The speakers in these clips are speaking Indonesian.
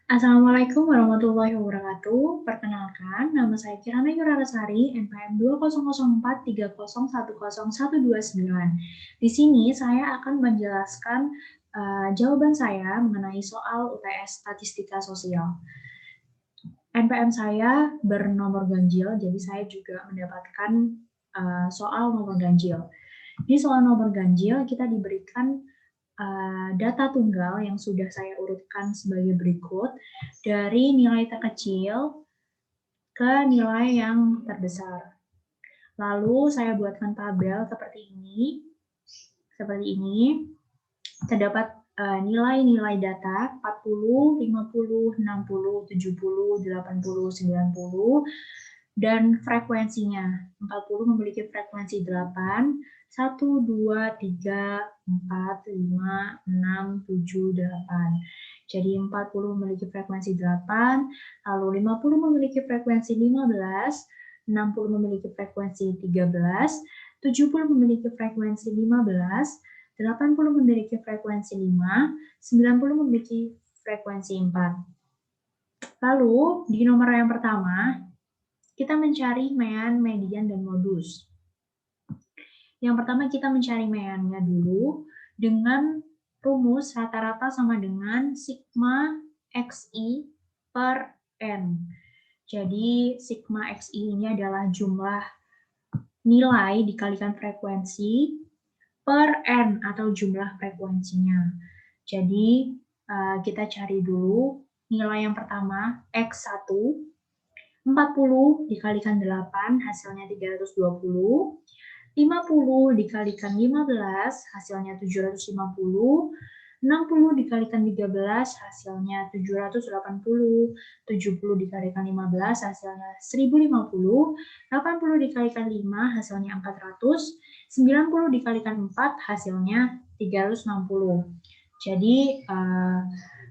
Assalamualaikum warahmatullahi wabarakatuh. Perkenalkan, nama saya Kirana Yurarasari, NPM 200430101129. Di sini saya akan menjelaskan jawaban saya mengenai soal UTS Statistika Sosial. NPM saya bernomor ganjil, jadi saya juga mendapatkan soal nomor ganjil. Di soal nomor ganjil kita diberikan data tunggal yang sudah saya urutkan sebagai berikut dari nilai terkecil ke nilai yang terbesar. Lalu saya buatkan tabel seperti ini. Terdapat nilai-nilai data 40, 50, 60, 70, 80, 90, dan frekuensinya. 40 memiliki frekuensi 8, 1, 2, 3, 4, 5, 6, 7, 8. Jadi 40 memiliki frekuensi 8, lalu 50 memiliki frekuensi 15, 60 memiliki frekuensi 13, 70 memiliki frekuensi 15, 80 memiliki frekuensi 5, 90 memiliki frekuensi 4. Lalu, di nomor yang pertama, kita mencari mean, median, dan modus. Yang pertama kita mencari meannya dulu dengan rumus rata-rata sama dengan sigma XI per N. Jadi, sigma XI ini adalah jumlah nilai dikalikan frekuensi per N atau jumlah frekuensinya. Jadi, kita cari dulu nilai yang pertama, X1, 40 dikalikan 8, hasilnya 320, 50 dikalikan 15, hasilnya 750, 60 dikalikan 13, hasilnya 780, 70 dikalikan 15, hasilnya 1050, 80 dikalikan 5, hasilnya 400, 90 dikalikan 4, hasilnya 360. Jadi,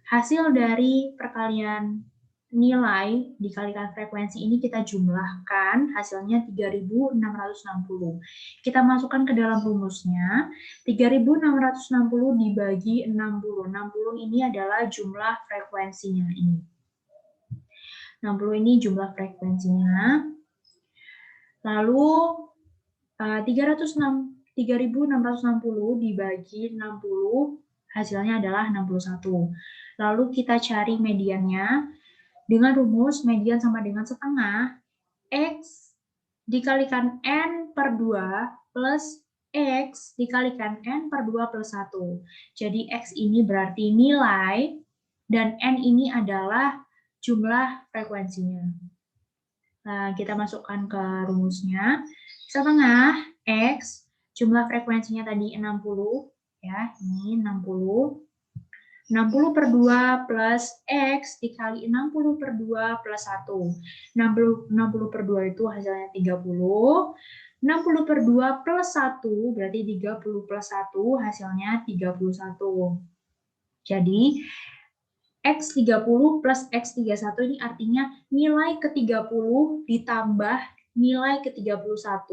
hasil dari perkalian nilai dikalikan frekuensi ini kita jumlahkan, hasilnya 3660. Kita masukkan ke dalam rumusnya, 3660 dibagi 60. 60 ini adalah jumlah frekuensinya ini. 60 ini jumlah frekuensinya. Lalu 3660 dibagi 60, hasilnya adalah 61. Lalu kita cari mediannya. Dengan rumus median sama dengan setengah, X dikalikan N per 2 plus X dikalikan N per 2 plus 1. Jadi X ini berarti nilai, dan N ini adalah jumlah frekuensinya. Nah, kita masukkan ke rumusnya. Setengah X, jumlah frekuensinya tadi 60, ya, ini 60. 60 per 2 plus X dikali 60 per 2 plus 1. 60 per 2 itu hasilnya 30. 60 per 2 plus 1 berarti 30 plus 1 hasilnya 31. Jadi, X30 plus X31 ini artinya nilai ke-30 ditambah nilai ke-31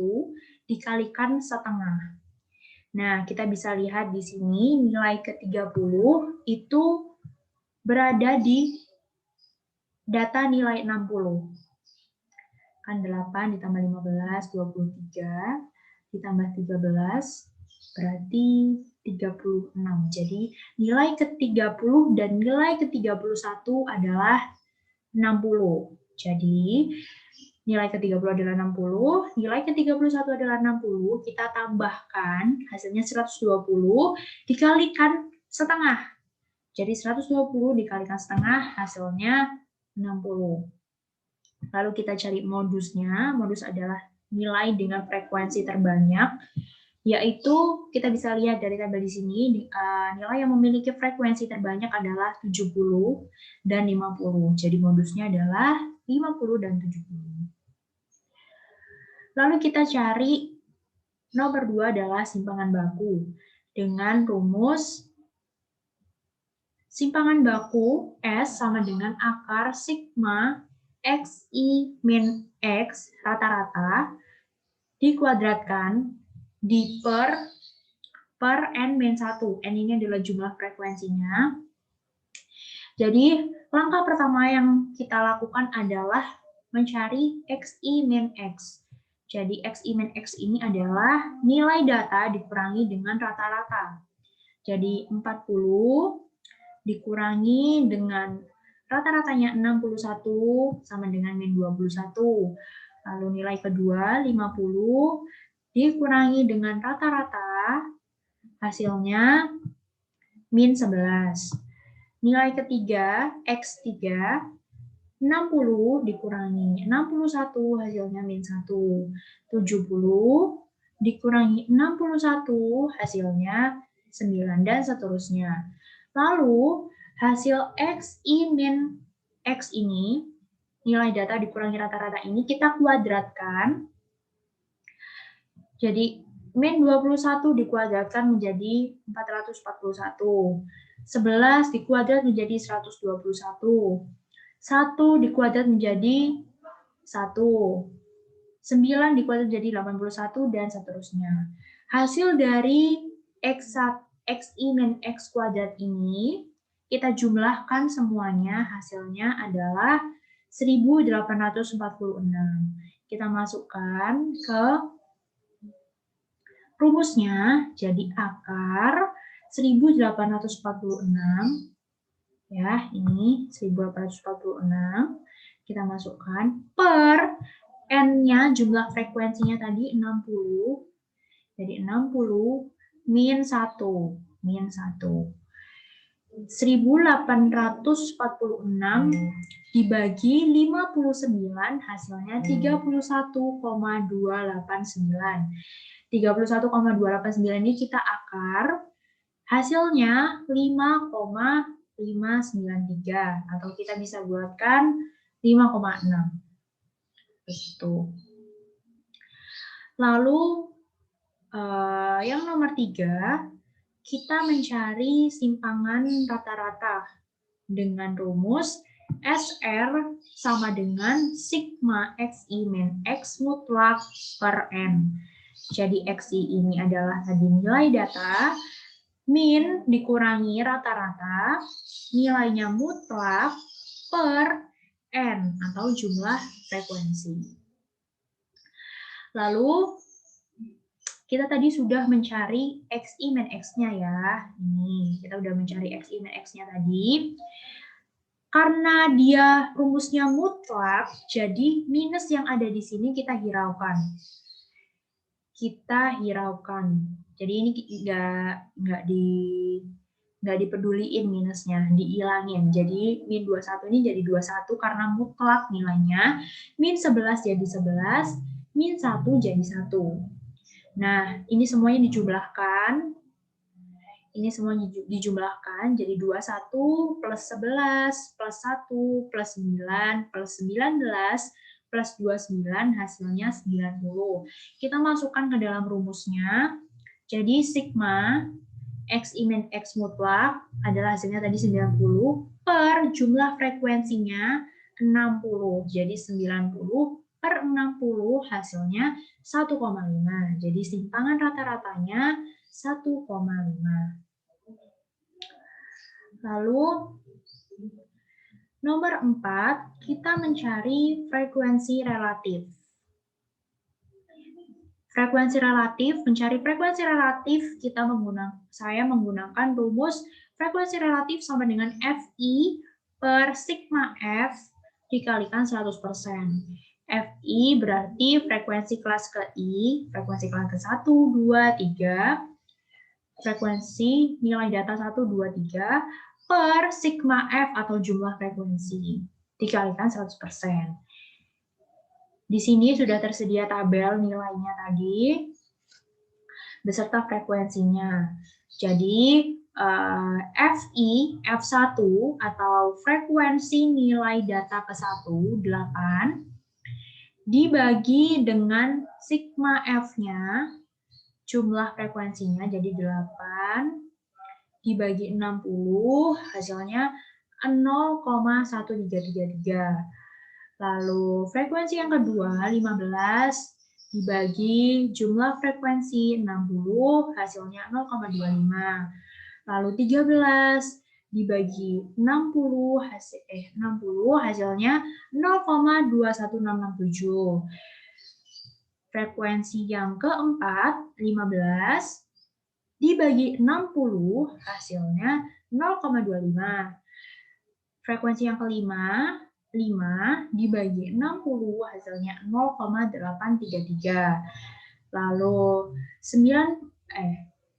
dikalikan setengah. Nah, kita bisa lihat di sini nilai ke-30 itu berada di data nilai 60. Kan 8 ditambah 15, 23, ditambah 13, berarti 36. Jadi, nilai ke-30 dan nilai ke-31 adalah 60. Jadi, nilai ke-30 adalah 60, nilai ke-31 adalah 60, kita tambahkan, hasilnya 120, dikalikan setengah. Jadi 120 dikalikan setengah, hasilnya 60. Lalu kita cari modusnya, modus adalah nilai dengan frekuensi terbanyak, yaitu kita bisa lihat dari tabel di sini, nilai yang memiliki frekuensi terbanyak adalah 70 dan 50. Jadi modusnya adalah 50 dan 70. Lalu kita cari nomor 2 adalah simpangan baku. Dengan rumus simpangan baku S sama dengan akar sigma XI min X rata-rata dikuadratkan di per per N-1. N ini adalah jumlah frekuensinya. Jadi, langkah pertama yang kita lakukan adalah mencari XI min X. Jadi, XI min X ini adalah nilai data dikurangi dengan rata-rata. Jadi, 40 dikurangi dengan rata-ratanya 61 sama dengan min 21. Lalu nilai kedua 50 dikurangi dengan rata-rata, hasilnya min 11. Nilai ketiga, X3, 60 dikurangi 61, hasilnya min 1. 70 dikurangi 61, hasilnya 9, dan seterusnya. Lalu, hasil XI min X ini, nilai data dikurangi rata-rata ini, kita kuadratkan. Jadi, min 21 dikuadratkan menjadi 441. 11 dikuadrat menjadi 121. 1 dikuadrat menjadi 1. 9 dikuadrat menjadi 81, dan seterusnya. Hasil dari XI min X kuadrat ini, kita jumlahkan semuanya, hasilnya adalah 1846. Kita masukkan ke rumusnya, jadi akar 1846, ya, ini 1846, kita masukkan per N-nya, jumlah frekuensinya tadi 60, jadi 60 min 1, min 1. 1846 dibagi 59, hasilnya 31,289. 31,289 ini kita akar, hasilnya 5,593, atau kita bisa buatkan 5,6. Itu. Lalu yang nomor 3, kita mencari simpangan rata-rata dengan rumus SR sama dengan sigma XI min X mutlak per N. Jadi XI ini adalah tadi nilai data, min dikurangi rata-rata, nilainya mutlak per N atau jumlah frekuensi. Lalu kita tadi sudah mencari XI min X-nya ya. Ini kita sudah mencari XI min X-nya tadi. Karena dia rumusnya mutlak, jadi minus yang ada di sini kita hiraukan. Jadi ini nggak dipeduliin minusnya, diilangin. Jadi min 21 ini jadi 21 karena mutlak nilainya. Min 11 jadi 11, min 1 jadi 1. Nah, ini semuanya dijumlahkan. Ini semuanya dijumlahkan jadi 21 plus 11 plus 1 plus 9 plus 19 plus 29, hasilnya 90. Kita masukkan ke dalam rumusnya. Jadi sigma XI min X mutlak adalah hasilnya tadi 90 per jumlah frekuensinya 60. Jadi 90 per 60 hasilnya 1,5. Jadi simpangan rata-ratanya 1,5. Lalu nomor 4, kita mencari frekuensi relatif. Mencari frekuensi relatif saya menggunakan rumus frekuensi relatif sama dengan Fi per sigma F dikalikan 100%. Fi berarti frekuensi kelas ke I, frekuensi kelas ke 1, 2, 3, frekuensi nilai data 1, 2, 3, per sigma F atau jumlah frekuensi, dikalikan 100%. Di sini sudah tersedia tabel nilainya tadi, beserta frekuensinya. Jadi, Fi, F1 atau frekuensi nilai data ke 1, 8, dibagi dengan sigma F-nya, jumlah frekuensinya jadi 8, dibagi 60, hasilnya 0,1333. Lalu frekuensi yang kedua, 15, dibagi jumlah frekuensi 60 hasilnya 0,25. Lalu 13 dibagi 60 hasilnya 0,21667. Frekuensi yang keempat 15 dibagi 60 hasilnya 0,25. Frekuensi yang kelima 5 dibagi 60 hasilnya 0,833. Lalu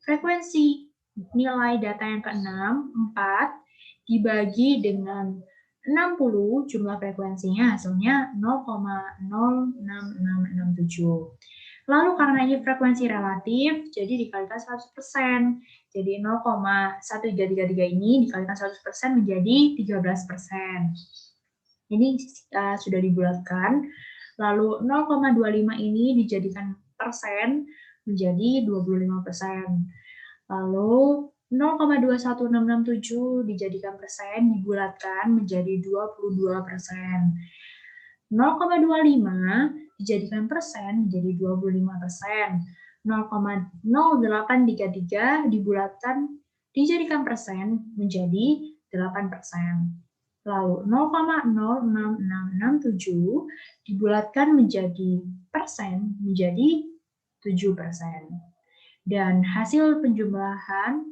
frekuensi nilai data yang keenam 4 dibagi dengan 60 jumlah frekuensinya hasilnya 0,06667. Lalu karena ini frekuensi relatif, jadi dikalikan 100%. Jadi 0,1333 ini dikalikan 100% menjadi 13%. Ini sudah dibulatkan. Lalu 0,25 ini dijadikan persen menjadi 25%. Lalu 0,21667 dijadikan persen dibulatkan menjadi 22%. 0,25 dijadikan persen menjadi 25%. 0,0833 dibulatkan dijadikan persen menjadi 8%. Lalu 0,06667 dibulatkan menjadi persen menjadi 7%. Dan hasil penjumlahan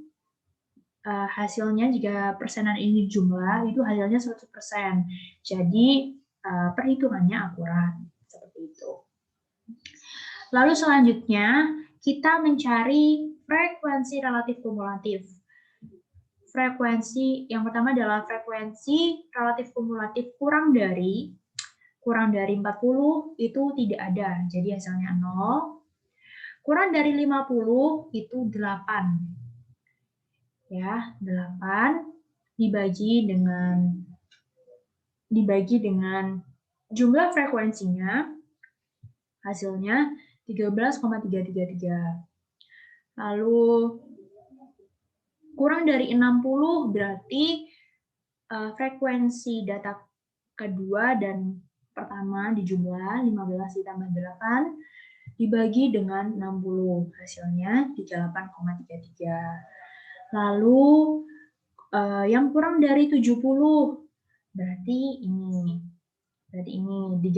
hasilnya jika persenan ini jumlah itu hasilnya 100%. Jadi perhitungannya akurat seperti itu. Lalu selanjutnya kita mencari frekuensi relatif kumulatif. Frekuensi yang pertama adalah frekuensi relatif kumulatif kurang dari 40 itu tidak ada. Jadi hasilnya 0. Kurang dari 50 itu 8. Ya, 8 dibagi dengan jumlah frekuensinya hasilnya 13,333. Lalu kurang dari 60 berarti frekuensi data kedua dan pertama dijumlah 15 ditambah 8 dibagi dengan 60 hasilnya 38,33. Lalu yang kurang dari 70 berarti ini 13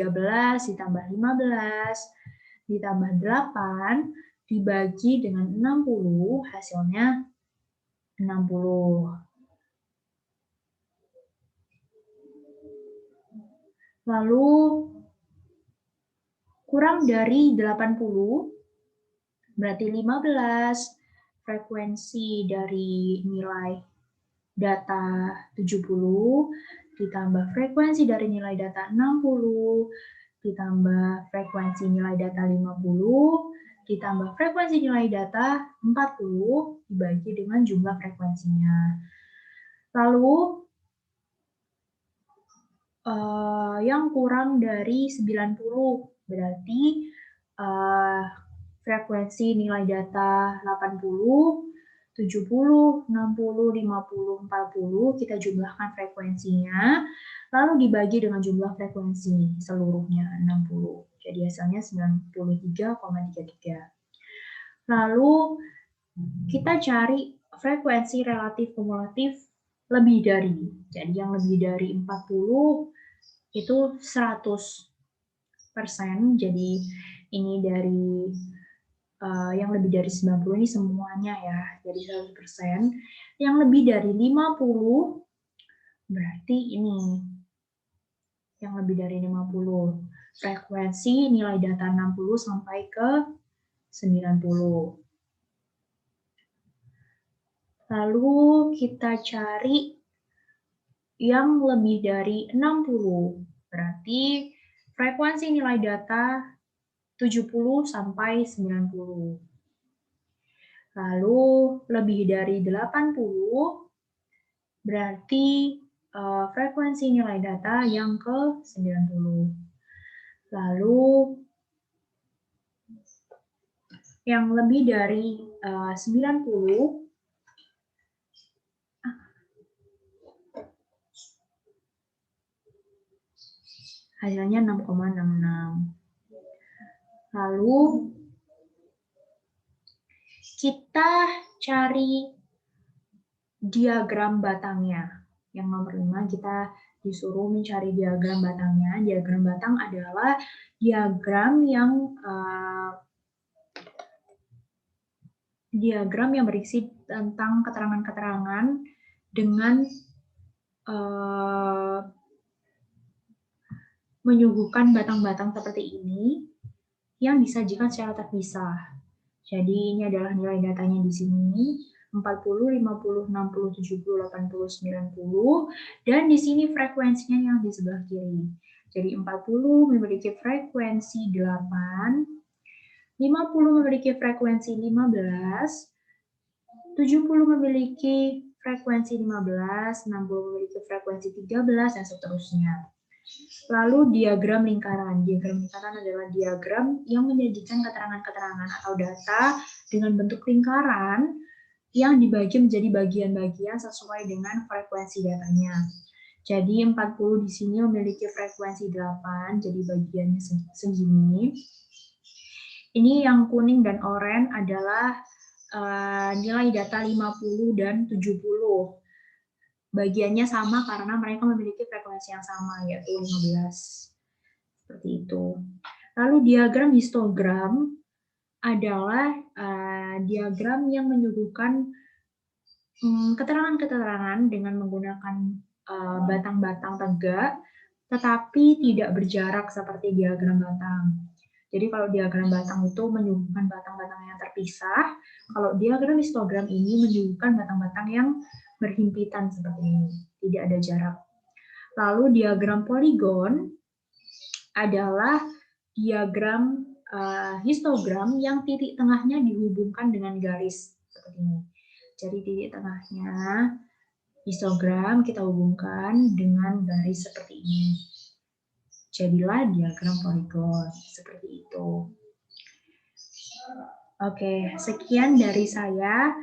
ditambah 15 ditambah 8 dibagi dengan 60 hasilnya 60. Lalu kurang dari 80 berarti 15 frekuensi dari nilai data 70 ditambah frekuensi dari nilai data 60 ditambah frekuensi nilai data 50 ditambah frekuensi nilai data 40 dibagi dengan jumlah frekuensinya. Lalu yang kurang dari 90 berarti frekuensi nilai data 80, 70, 60, 50, 40 kita jumlahkan frekuensinya lalu dibagi dengan jumlah frekuensi seluruhnya 60. Jadi hasilnya 93,33. Lalu kita cari frekuensi relatif kumulatif lebih dari. Jadi yang lebih dari 40 itu 100%. Jadi ini dari yang lebih dari 90 ini semuanya ya. Jadi 100%. Yang lebih dari 50 berarti ini. Yang lebih dari 50. Frekuensi nilai data 60 sampai ke 90. Lalu kita cari yang lebih dari 60. Berarti frekuensi nilai data 70 sampai 90. Lalu lebih dari 80 berarti frekuensi nilai data yang ke 90. Lalu yang lebih dari 90 hasilnya 6,66. Lalu kita cari diagram batangnya. Yang nomor 5 kita disuruh mencari diagram batangnya. Diagram batang adalah diagram yang berisi tentang keterangan-keterangan dengan menyuguhkan batang-batang seperti ini yang disajikan secara terpisah. Jadi ini adalah nilai datanya di sini 40, 50, 60, 70, 80, 90 dan di sini frekuensinya yang di sebelah kiri. Jadi 40 memiliki frekuensi 8, 50 memiliki frekuensi 15, 70 memiliki frekuensi 15, 60 memiliki frekuensi 13, dan seterusnya. Lalu diagram lingkaran. Diagram lingkaran adalah diagram yang menyajikan keterangan-keterangan atau data dengan bentuk lingkaran yang dibagi menjadi bagian-bagian sesuai dengan frekuensi datanya. Jadi 40 di sini memiliki frekuensi 8, jadi bagiannya segini. Ini yang kuning dan oranye adalah nilai data 50 dan 70. Bagiannya sama karena mereka memiliki frekuensi yang sama, yaitu 15. Seperti itu. Lalu diagram histogram adalah diagram yang menyuguhkan keterangan-keterangan dengan menggunakan batang-batang tegak, tetapi tidak berjarak seperti diagram batang. Jadi kalau diagram batang itu menyuguhkan batang-batang yang terpisah, kalau diagram histogram ini menyuguhkan batang-batang yang berhimpitan seperti ini, tidak ada jarak. Lalu diagram poligon adalah diagram histogram yang titik tengahnya dihubungkan dengan garis seperti ini. Jadi titik tengahnya histogram kita hubungkan dengan garis seperti ini. Jadilah diagram poligon seperti itu. Oke, sekian dari saya.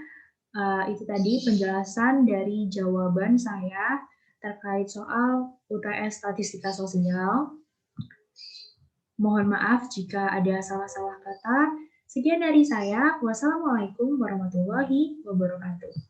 Itu tadi penjelasan dari jawaban saya terkait soal UTS Statistika Sosial. Mohon maaf jika ada salah-salah kata. Sekian dari saya. Wassalamualaikum warahmatullahi wabarakatuh.